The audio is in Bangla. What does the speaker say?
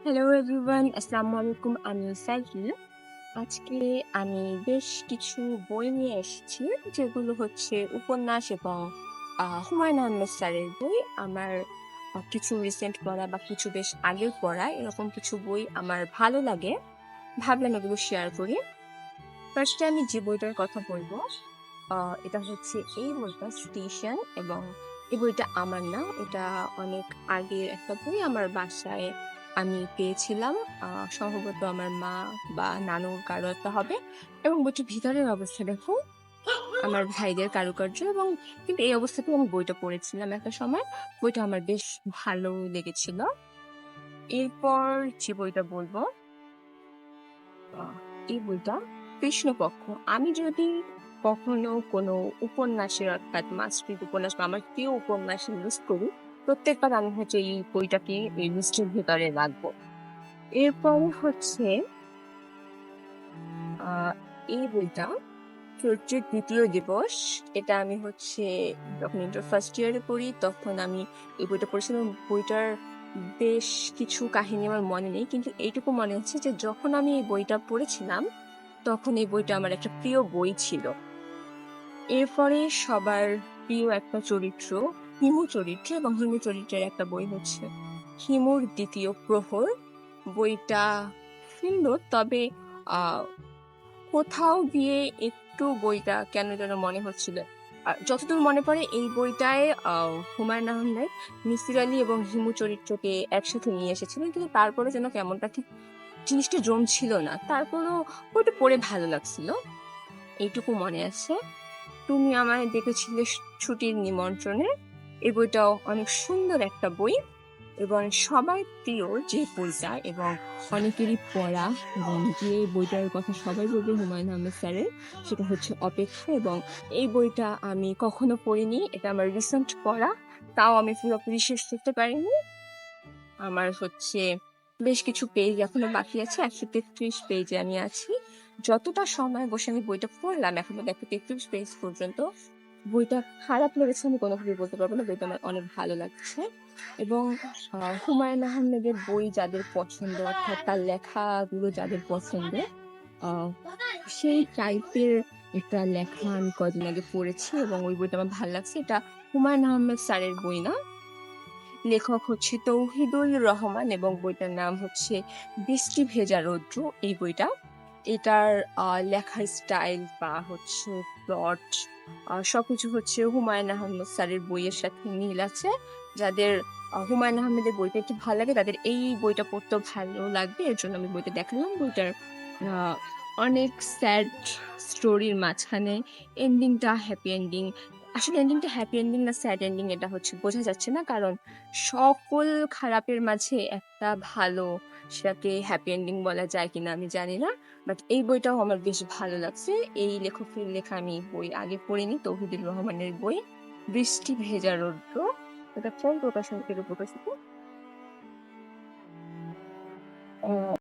হ্যালো এভরিওয়ান, আসসালামু আলাইকুম। আমি সাইফুল। আজকে আমি বেশ কিছু বই নিয়ে এসেছি, যেগুলো হচ্ছে উপন্যাস এবং হুমায়ুন আহমেদ স্যারের বই। আমার কিছু রিসেন্ট পড়া বা কিছু বেশ আগের পড়া এরকম কিছু বই আমার ভালো লাগে। ভাবলাম এগুলো শেয়ার করি। ফার্স্টে আমি যে বইটার কথা বলবো, এটা হচ্ছে এই বইটা স্টেশন, এবং এই বইটা আমার না, এটা অনেক আগের একটা বই। আমার বাসায় আমি পেয়েছিলাম, সম্ভবত আমার মা বা নানুর কারো একটা হবে। এবং বইটার ভিতরের অবস্থা দেখো, আমার ভাইদের কারুকার্য, এবং কিন্তু এই অবস্থাতে আমি বইটা পড়েছিলাম একটা সময়। বইটা আমার বেশ ভালো লেগেছিল। এরপর যে বইটা বলবো, এই বইটা কৃষ্ণপক্ষ। আমি যদি কখনো কোনো উপন্যাসের, অর্থাৎ মাস্টার উপন্যাস বা আমার প্রিয় উপন্যাস লিস্ট করি, প্রত্যেকবার আমি হচ্ছে এই বইটাকে এই লিস্টের ভেতরে রাখবো। এরপরে হচ্ছে আহ এই বইটা চৈত্রের দ্বিতীয় দিবস। এটা আমি হচ্ছে যখন ইন্টার ফার্স্ট ইয়ারে পড়ি তখন আমি এই বইটা পড়েছিলাম। বইটার বেশ কিছু কাহিনী আমার মনে নেই, কিন্তু এইটুকু মনে হচ্ছে যে যখন আমি এই বইটা পড়েছিলাম তখন এই বইটা আমার একটা প্রিয় বই ছিল। এরপরে সবার প্রিয় একটা চরিত্র, হিমু চরিত্র, এবং হিমু চরিত্রের একটা বই হচ্ছে হিমুর দ্বিতীয় প্রহর। বইটা সুন্দর, তবে আহ কোথাও গিয়ে একটু বইটা কেন যেন মনে হচ্ছিল। আর যতদূর মনে পড়ে এই বইটায় হুমায়ুন আহমেদ মিসির আলী এবং হিমু চরিত্রকে একসাথে নিয়ে এসেছিলেন, কিন্তু তারপরে যেন কেমনটা ঠিক জিনিসটা জমছিল না। তারপরও বইটা পড়ে ভালো লাগছিল, এইটুকু মনে আছে। তুমি আমায় ডেকেছিলে ছুটির নিমন্ত্রণে। এই বইটাও অনেক সুন্দর একটা বই, এবং সবার প্রিয় যে বইটা এবং অনেকেরই পড়া, এবং যে বইটার কথা সবাই বলবে হুমায়ুন আহমেদ স্যারের, সেটা হচ্ছে অপেক্ষা। এবং এই বইটা আমি কখনো পড়িনি, এটা আমার রিসেন্ট পড়া, তাও আমি পুরোপুরি শেষ করতে পারিনি। আমার হচ্ছে বেশ কিছু পেজ এখনো বাকি আছে, 133 পেজে আমি আছি। যতটা সময় বসে আমি বইটা পড়লাম এখনো দেখো 33 পেজ পর্যন্ত। বইটা খারাপ লেগেছে আমি কোনোভাবে বলতে পারবো না, বইটা আমার অনেক ভালো লাগছে। এবং হুমায়ুন আহমেদের বই যাদের পছন্দ, অর্থাৎ তার লেখাগুলো যাদের পছন্দ, আহ সেই টাইপের একটা লেখা আমি কদিন আগে পড়েছি, এবং ওই বইটা আমার ভালো লাগছে। এটা হুমায়ুন আহমেদ স্যারের বই না, লেখক হচ্ছে তৌহিদুল রহমান, এবং বইটার নাম হচ্ছে বৃষ্টি ভেজা রৌদ্র। এই বইটা, এটার লেখার স্টাইল বা হচ্ছে প্লট, সবকিছু হচ্ছে হুমায়ুন আহমেদ স্যারের বইয়ের সাথে মিল আছে। যাদের হুমায়ুন আহমেদের বইটা একটু ভালো লাগে তাদের এই বইটা পড়তেও ভালো লাগবে, এর জন্য আমি বইটা দেখালাম। বইটার আহ, অনেক স্যাড স্টোরির মাঝখানে এন্ডিংটা হ্যাপি এন্ডিং। আসলে এন্ডিংটা হ্যাপি এন্ডিং না স্যাড এন্ডিং এটা হচ্ছে বোঝা যাচ্ছে না, কারণ সকল খারাপের মাঝে একটা ভালো, সেটাকে হ্যাপি এন্ডিং বলা যায় কিনা আমি জানি না। বাট এই বইটাও আমার বেশ ভালো লাগছে। এই লেখকের লেখা আমি বই আগে পড়িনি, তৌহিদুর রহমানের বই বৃষ্টি ভেজা রৌদ্র। এটা কোন প্রকাশন থেকে প্রকাশিত?